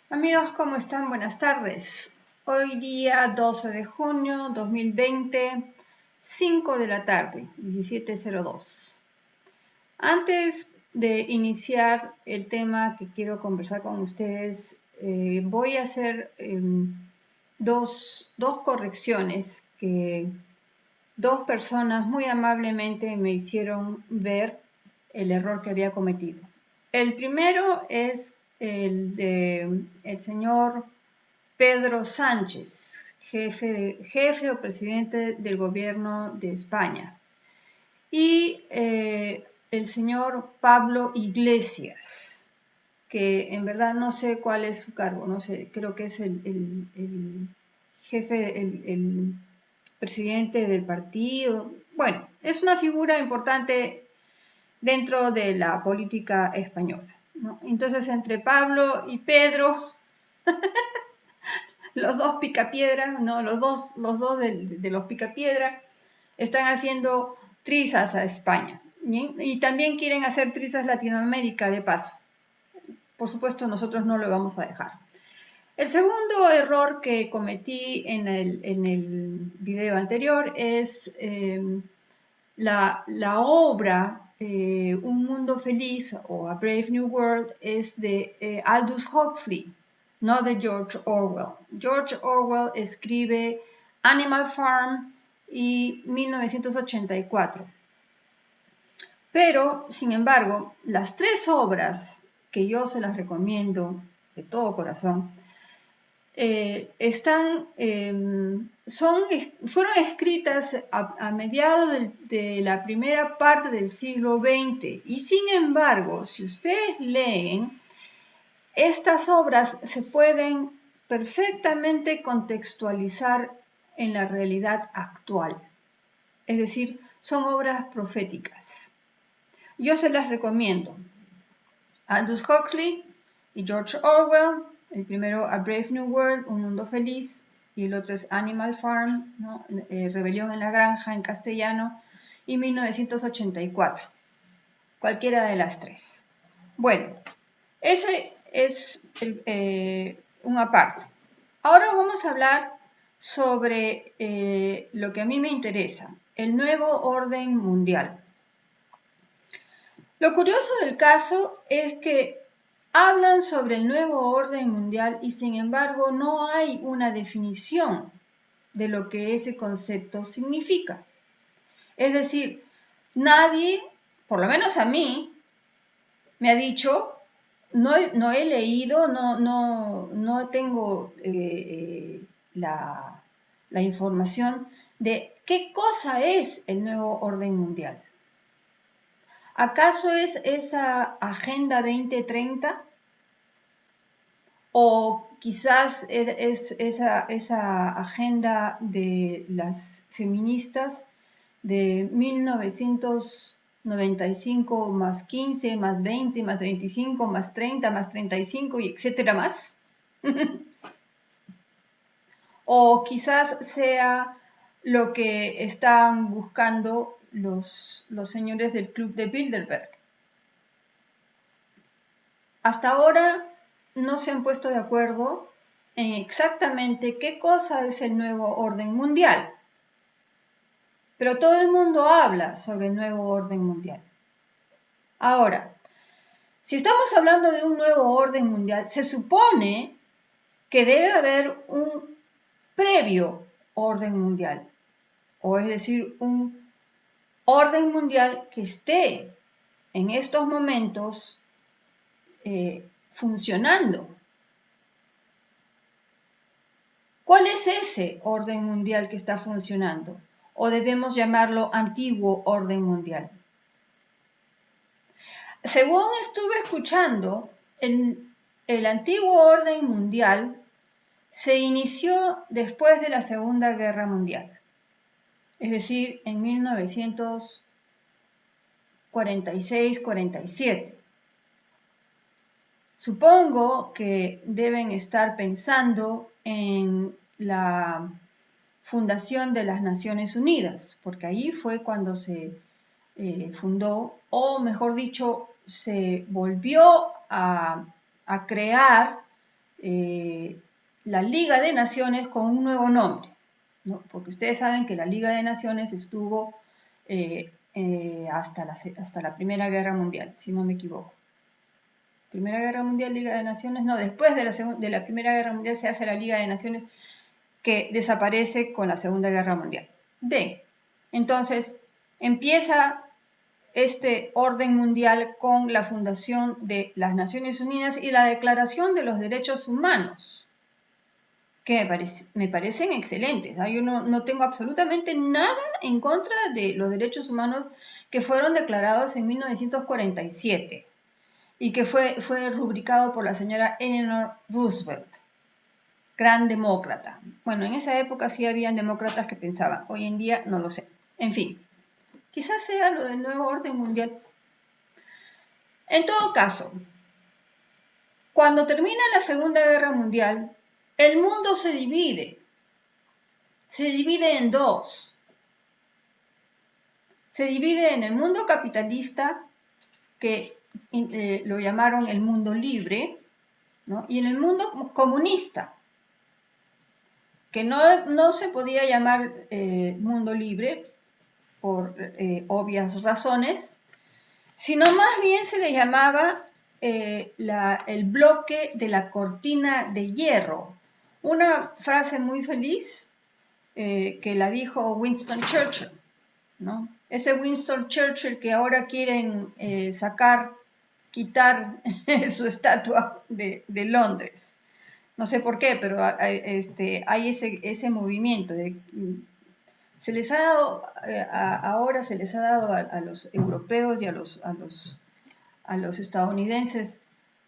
Amigos, ¿cómo están? Buenas tardes. Hoy día 12 de junio 2020, 5 de la tarde, 17:02. Antes de iniciar el tema que quiero conversar con ustedes, voy a hacer dos correcciones que dos personas muy amablemente me hicieron ver el error que había cometido. El primero es el de el señor Pedro Sánchez, jefe o presidente del gobierno de España, y el señor Pablo Iglesias, que en verdad no sé cuál es su cargo, no sé, creo que es el jefe, el presidente del partido. Bueno, es una figura importante dentro de la política española, ¿no? Entonces, entre Pablo y Pedro, los dos picapiedras, ¿no? Los dos de los picapiedras están haciendo trizas a España, ¿sí? Y también quieren hacer trizas Latinoamérica de paso. Por supuesto, nosotros no lo vamos a dejar. El segundo error que cometí en el video anterior es la obra Un Mundo Feliz o A Brave New World es de Aldous Huxley, no de George Orwell. George Orwell escribe Animal Farm y 1984. Pero, sin embargo, las tres obras que yo se las recomiendo de todo corazón fueron escritas a mediados de la primera parte del siglo XX y sin embargo, si ustedes leen, estas obras se pueden perfectamente contextualizar en la realidad actual, es decir, son obras proféticas. Yo se las recomiendo. Aldous Huxley y George Orwell, el primero A Brave New World, Un Mundo Feliz, y el otro es Animal Farm, ¿no? Rebelión en la Granja en castellano, y 1984. Cualquiera de las tres. Bueno, ese es una parte. Ahora vamos a hablar sobre lo que a mí me interesa, el nuevo orden mundial. Lo curioso del caso es que hablan sobre el nuevo orden mundial y sin embargo no hay una definición de lo que ese concepto significa. Es decir, nadie, por lo menos a mí, me ha dicho, no he leído, no tengo la información de qué cosa es el nuevo orden mundial. ¿Acaso es esa Agenda 2030? ¿O quizás es esa agenda de las feministas de 1995 más 15, más 20, más 25, más 30, más 35 y etcétera más? ¿O quizás sea lo que están buscando los señores del Club de Bilderberg? Hasta ahora no se han puesto de acuerdo en exactamente qué cosa es el nuevo orden mundial. Pero todo el mundo habla sobre el nuevo orden mundial. Ahora, si estamos hablando de un nuevo orden mundial, se supone que debe haber un previo orden mundial, o es decir, un orden mundial que esté en estos momentos funcionando. ¿Cuál es ese orden mundial que está funcionando? ¿O debemos llamarlo antiguo orden mundial? Según estuve escuchando, el antiguo orden mundial se inició después de la Segunda Guerra Mundial, es decir, en 1946-47. Supongo que deben estar pensando en la fundación de las Naciones Unidas, porque ahí fue cuando se fundó, o mejor dicho, se volvió a crear la Liga de Naciones con un nuevo nombre, ¿no? Porque ustedes saben que la Liga de Naciones estuvo hasta la Primera Guerra Mundial, si no me equivoco. Primera Guerra Mundial, Liga de Naciones, no, después de la Primera Guerra Mundial se hace la Liga de Naciones, que desaparece con la Segunda Guerra Mundial. Bien, entonces empieza este orden mundial con la fundación de las Naciones Unidas y la Declaración de los Derechos Humanos, que me parecen excelentes. Yo no tengo absolutamente nada en contra de los derechos humanos que fueron declarados en 1947 y que fue rubricado por la señora Eleanor Roosevelt, gran demócrata. Bueno, en esa época sí habían demócratas que pensaban, hoy en día no lo sé. En fin, quizás sea lo del nuevo orden mundial. En todo caso, cuando termina la Segunda Guerra Mundial, el mundo se divide en dos. Se divide en el mundo capitalista, que lo llamaron el mundo libre, ¿no? Y en el mundo comunista, que no se podía llamar mundo libre por obvias razones, sino más bien se le llamaba el bloque de la cortina de hierro. Una frase muy feliz que la dijo Winston Churchill, ¿no? Ese Winston Churchill que ahora quieren quitar su estatua de Londres. No sé por qué, pero hay ese movimiento. Se les ha dado, ahora se les ha dado a los europeos y a los estadounidenses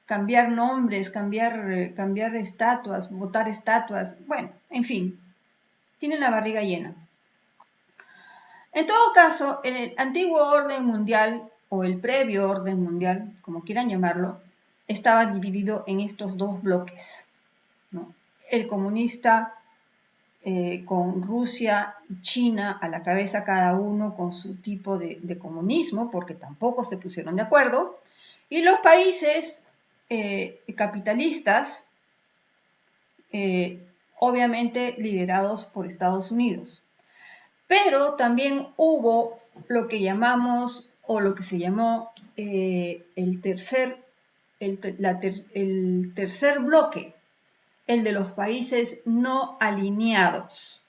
cambiar nombres, cambiar estatuas, botar estatuas. Bueno, en fin, tienen la barriga llena. En todo caso, el antiguo orden mundial o el previo orden mundial, como quieran llamarlo, estaba dividido en estos dos bloques, ¿no? El comunista con Rusia y China a la cabeza, cada uno con su tipo de comunismo, porque tampoco se pusieron de acuerdo, y los países capitalistas, obviamente liderados por Estados Unidos. Pero también hubo lo que llamamos, o lo que se llamó el tercer bloque, el de los países no alineados.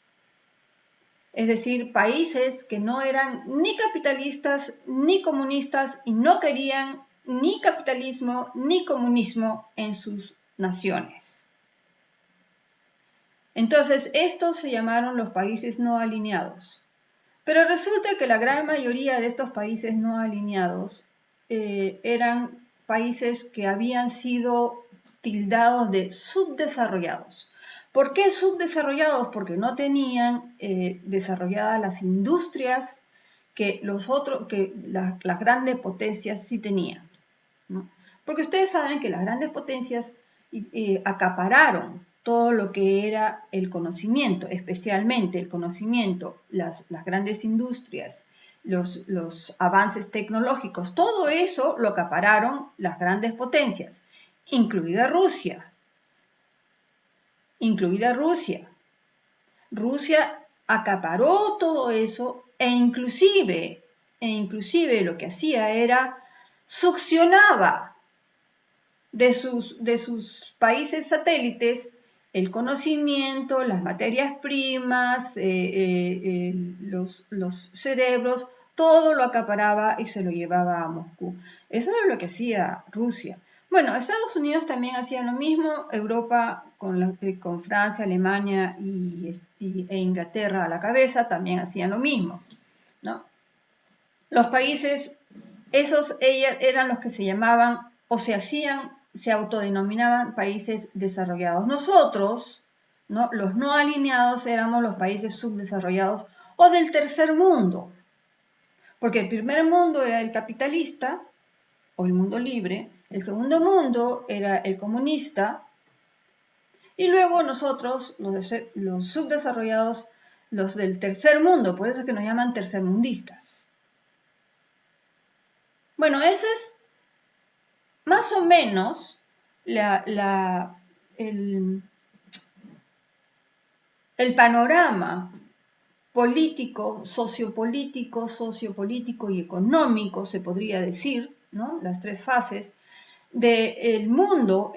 Es decir, países que no eran ni capitalistas ni comunistas y no querían ni capitalismo ni comunismo en sus naciones. Entonces, estos se llamaron los países no alineados. Pero resulta que la gran mayoría de estos países no alineados eran países que habían sido tildados de subdesarrollados. ¿Por qué subdesarrollados? Porque no tenían desarrolladas las industrias que las grandes potencias sí tenían, ¿no? Porque ustedes saben que las grandes potencias acapararon todo lo que era el conocimiento, especialmente el conocimiento, las grandes industrias, los avances tecnológicos, todo eso lo acapararon las grandes potencias, incluida Rusia. Rusia acaparó todo eso e inclusive lo que hacía era succionaba de sus países satélites el conocimiento, las materias primas, los cerebros, todo lo acaparaba y se lo llevaba a Moscú. Eso era lo que hacía Rusia. Bueno, Estados Unidos también hacía lo mismo, Europa con Francia, Alemania e Inglaterra a la cabeza también hacían lo mismo, ¿no? Los países, ellos eran los que se llamaban o se autodenominaban países desarrollados. Nosotros, ¿no? Los no alineados, éramos los países subdesarrollados o del tercer mundo, porque el primer mundo era el capitalista o el mundo libre, el segundo mundo era el comunista, y luego nosotros, los subdesarrollados, los del tercer mundo, por eso es que nos llaman tercermundistas. Bueno, esa es más o menos el panorama político, sociopolítico y económico, se podría decir, ¿no? Las tres fases del mundo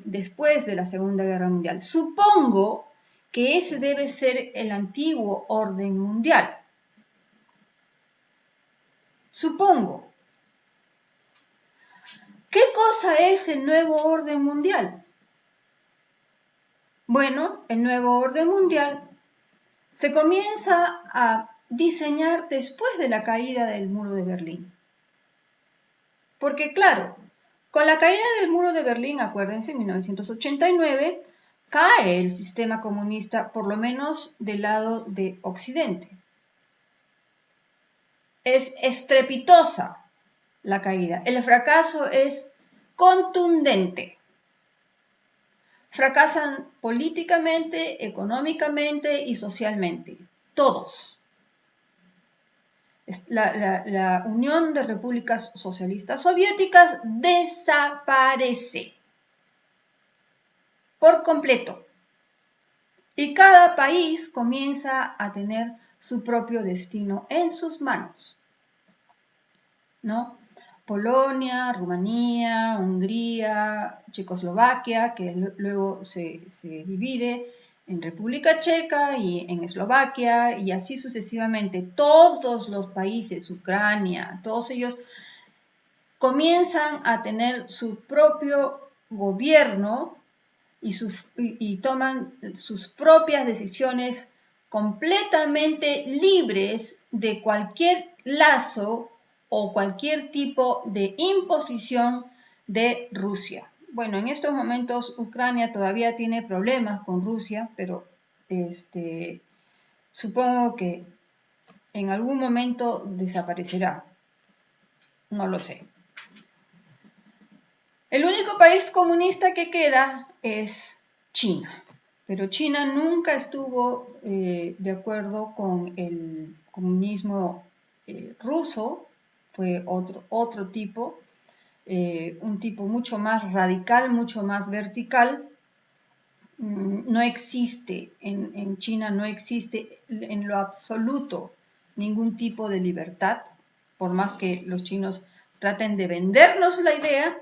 después de la Segunda Guerra Mundial. Supongo que ese debe ser el antiguo orden mundial. Supongo. ¿Qué cosa es el nuevo orden mundial? Bueno, el nuevo orden mundial se comienza a diseñar después de la caída del muro de Berlín. Porque claro, con la caída del muro de Berlín, acuérdense, en 1989, cae el sistema comunista, por lo menos del lado de Occidente. Es estrepitosa la caída. El fracaso es contundente. Fracasan políticamente, económicamente y socialmente. Todos. La Unión de Repúblicas Socialistas Soviéticas desaparece por completo. Y cada país comienza a tener su propio destino en sus manos, ¿no? Polonia, Rumanía, Hungría, Checoslovaquia, que luego se divide en República Checa y en Eslovaquia, y así sucesivamente. Todos los países, Ucrania, todos ellos comienzan a tener su propio gobierno y toman sus propias decisiones completamente libres de cualquier lazo o cualquier tipo de imposición de Rusia. Bueno, en estos momentos Ucrania todavía tiene problemas con Rusia, pero supongo que en algún momento desaparecerá. No lo sé. El único país comunista que queda es China, pero China nunca estuvo de acuerdo con el comunismo ruso, fue otro tipo, un tipo mucho más radical, mucho más vertical. No existe, en China no existe en lo absoluto ningún tipo de libertad, por más que los chinos traten de vendernos la idea.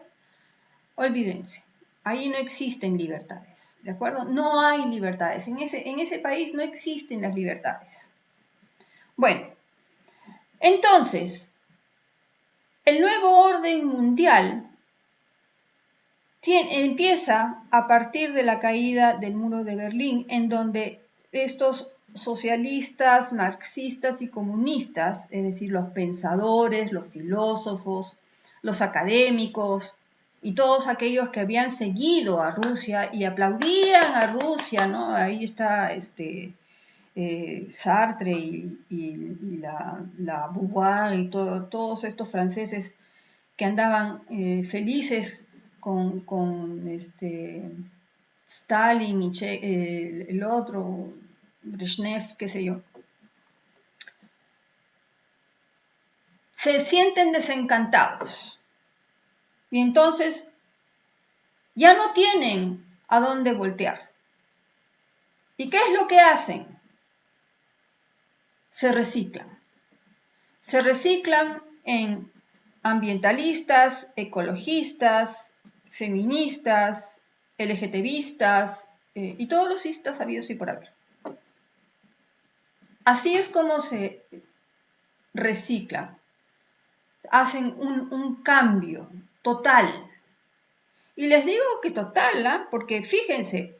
Olvídense, ahí no existen libertades, ¿de acuerdo? No hay libertades, en ese país no existen las libertades. Bueno, entonces, el nuevo orden mundial empieza a partir de la caída del muro de Berlín, en donde estos socialistas, marxistas y comunistas, es decir, los pensadores, los filósofos, los académicos, y todos aquellos que habían seguido a Rusia y aplaudían a Rusia, ¿no? Ahí está Sartre y la Beauvoir y todos estos franceses que andaban felices con Stalin y el otro, Brezhnev, qué sé yo. Se sienten desencantados. Y entonces ya no tienen a dónde voltear. ¿Y qué es lo que hacen? Se reciclan. Se reciclan en ambientalistas, ecologistas, feministas, LGTBistas y todos los istas habidos y por haber. Así es como se reciclan. Hacen un cambio total. Y les digo que total, ¿eh? Porque fíjense,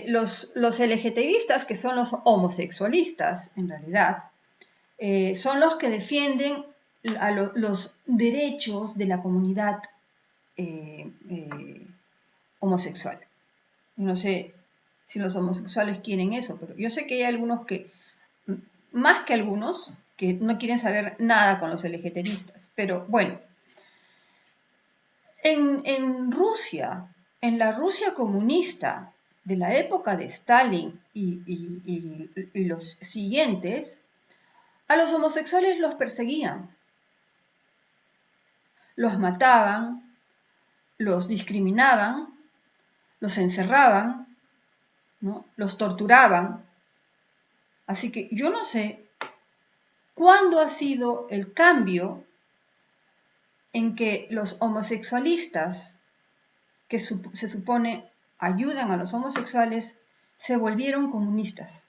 los LGTBistas, que son los homosexualistas en realidad, son los que defienden los derechos de la comunidad homosexual. No sé si los homosexuales quieren eso, pero yo sé que hay algunos que, más que algunos, que no quieren saber nada con los LGTBistas. Pero bueno, en Rusia, en la Rusia comunista de la época de Stalin y los siguientes, a los homosexuales los perseguían, los mataban, los discriminaban, los encerraban, ¿no? Los torturaban. Así que yo no sé cuándo ha sido el cambio en que los homosexualistas, que se supone ayudan a los homosexuales, se volvieron comunistas.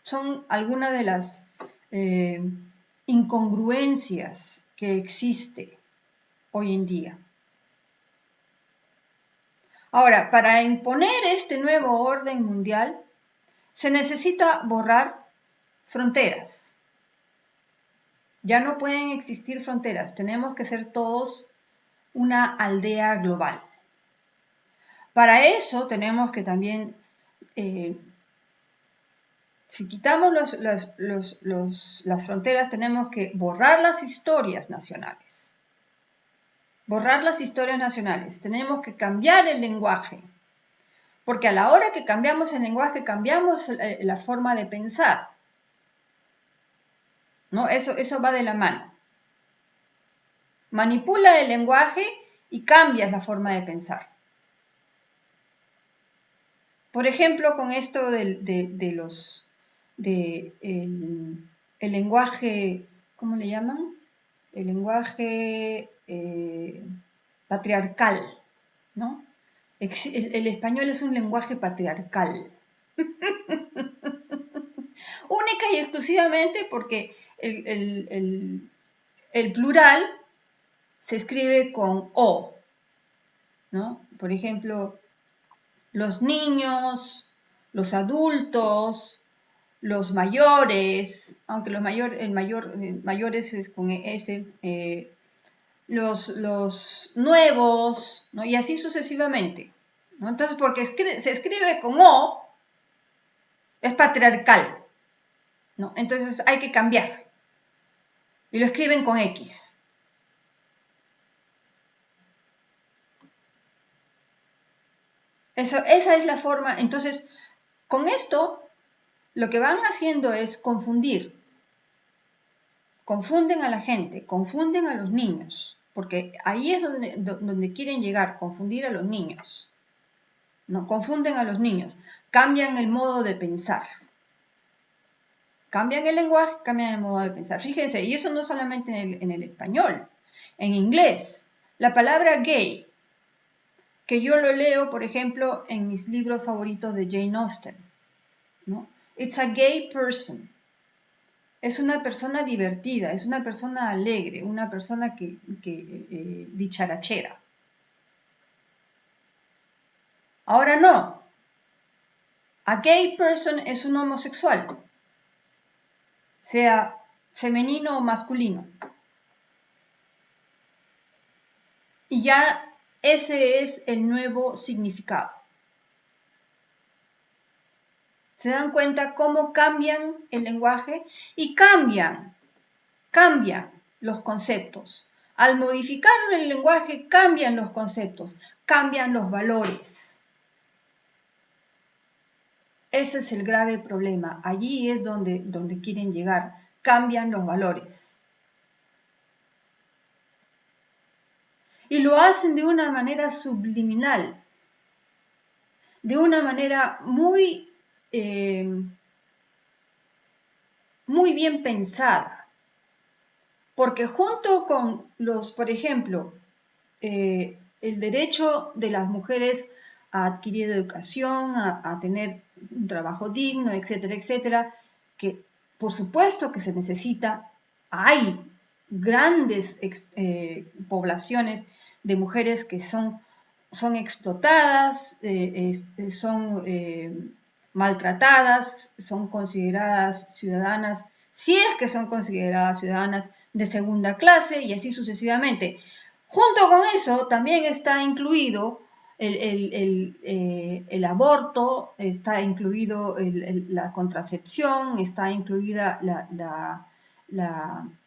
Son algunas de las incongruencias que existe hoy en día. Ahora, para imponer este nuevo orden mundial, se necesita borrar fronteras. Ya no pueden existir fronteras, tenemos que ser todos una aldea global. Para eso tenemos que también, si quitamos las fronteras, tenemos que borrar las historias nacionales. Borrar las historias nacionales. Tenemos que cambiar el lenguaje. Porque a la hora que cambiamos el lenguaje, cambiamos la forma de pensar. ¿No? Eso va de la mano. Manipula el lenguaje y cambias la forma de pensar. Por ejemplo, con esto el lenguaje, ¿cómo le llaman? El lenguaje patriarcal, ¿no? El español es un lenguaje patriarcal. Única y exclusivamente porque el plural se escribe con O, ¿no? Por ejemplo, los niños, los adultos, los mayores, aunque mayores es con S, los nuevos, ¿no? Y así sucesivamente, ¿no? Entonces, porque se escribe con O, es patriarcal, ¿no? Entonces hay que cambiar. Y lo escriben con X. Esa es la forma. Entonces, con esto, lo que van haciendo es confundir. Confunden a la gente, confunden a los niños, porque ahí es donde quieren llegar, confundir a los niños. No, confunden a los niños, cambian el modo de pensar. Cambian el lenguaje, cambian el modo de pensar. Fíjense, y eso no solamente en el español, en inglés. La palabra gay, que yo lo leo, por ejemplo, en mis libros favoritos de Jane Austen, ¿no? It's a gay person. Es una persona divertida, es una persona alegre, una persona que dicharachera. Ahora no. A gay person es un homosexual, sea femenino o masculino. Y ya ese es el nuevo significado. ¿Se dan cuenta cómo cambian el lenguaje? Y cambian los conceptos. Al modificar el lenguaje, cambian los conceptos, cambian los valores. Ese es el grave problema. Allí es donde quieren llegar. Cambian los valores. Y lo hacen de una manera subliminal, de una manera muy bien pensada. Porque junto con por ejemplo, el derecho de las mujeres a adquirir educación, a tener un trabajo digno, etcétera, etcétera, que por supuesto que se necesita, hay grandes poblaciones de mujeres que son explotadas, son maltratadas, son consideradas ciudadanas, si es que son consideradas ciudadanas de segunda clase y así sucesivamente. Junto con eso también está incluido el aborto, está incluido la contracepción, está incluida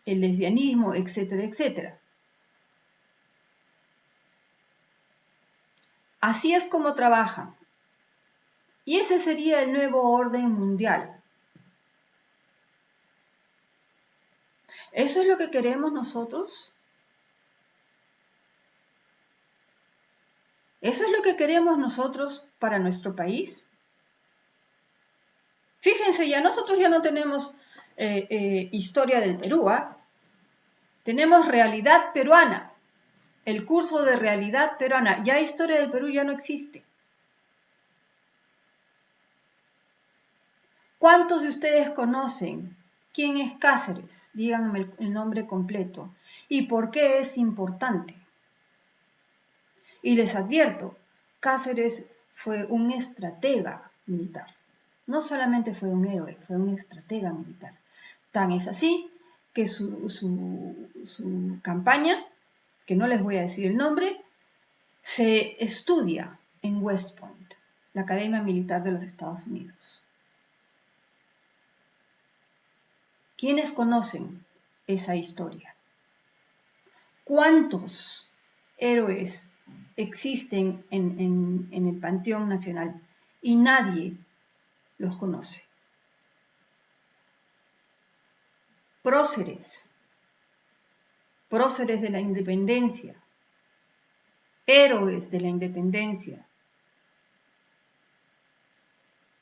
el lesbianismo, etcétera, etcétera. Así es como trabajan. Y ese sería el nuevo orden mundial. ¿Eso es lo que queremos nosotros? ¿Eso es lo que queremos nosotros para nuestro país? Fíjense, nosotros ya no tenemos historia del Perú, ¿ah? Tenemos realidad peruana, el curso de realidad peruana. Ya historia del Perú ya no existe. ¿Cuántos de ustedes conocen quién es Cáceres? Díganme el nombre completo. ¿Y por qué es importante? Y les advierto, Cáceres fue un estratega militar. No solamente fue un héroe, fue un estratega militar. Tan es así que su campaña, que no les voy a decir el nombre, se estudia en West Point, la Academia Militar de los Estados Unidos. ¿Quiénes conocen esa historia? ¿Cuántos héroes existen en el Panteón Nacional? Y nadie los conoce. Próceres de la independencia, héroes de la independencia,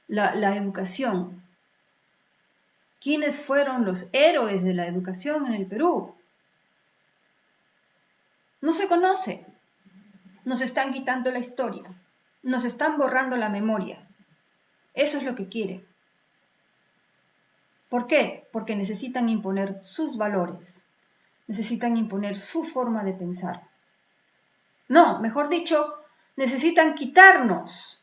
la educación. ¿Quiénes fueron los héroes de la educación en el Perú? No se conoce. Nos están quitando la historia. Nos están borrando la memoria. Eso es lo que quieren. ¿Por qué? Porque necesitan imponer sus valores. Necesitan imponer su forma de pensar. No, mejor dicho, necesitan quitarnos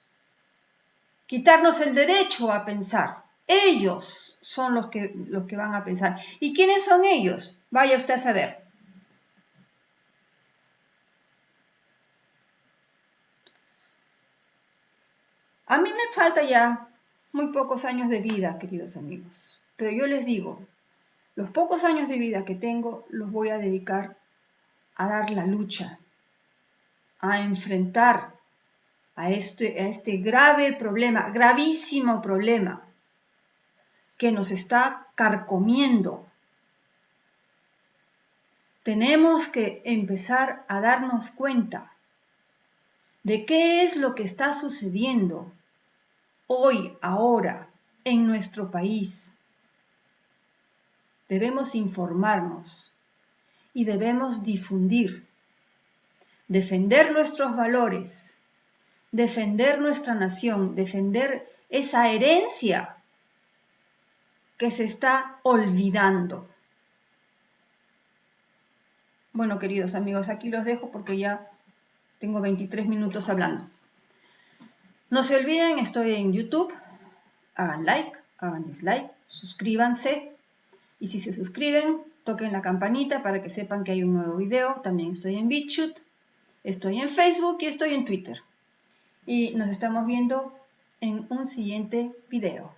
el derecho a pensar. Ellos son los que van a pensar. ¿Y quiénes son ellos? Vaya usted a saber. A mí me falta ya muy pocos años de vida, queridos amigos. Pero yo les digo, los pocos años de vida que tengo los voy a dedicar a dar la lucha, a enfrentar a este grave problema, gravísimo problema, que nos está carcomiendo. Tenemos que empezar a darnos cuenta de qué es lo que está sucediendo hoy, ahora, en nuestro país. Debemos informarnos y debemos difundir, defender nuestros valores, defender nuestra nación, defender esa herencia que se está olvidando. Bueno, queridos amigos, aquí los dejo porque ya tengo 23 minutos hablando. No se olviden, estoy en YouTube. Hagan like, hagan dislike, suscríbanse. Y si se suscriben, toquen la campanita para que sepan que hay un nuevo video. También estoy en BitChute, estoy en Facebook y estoy en Twitter. Y nos estamos viendo en un siguiente video.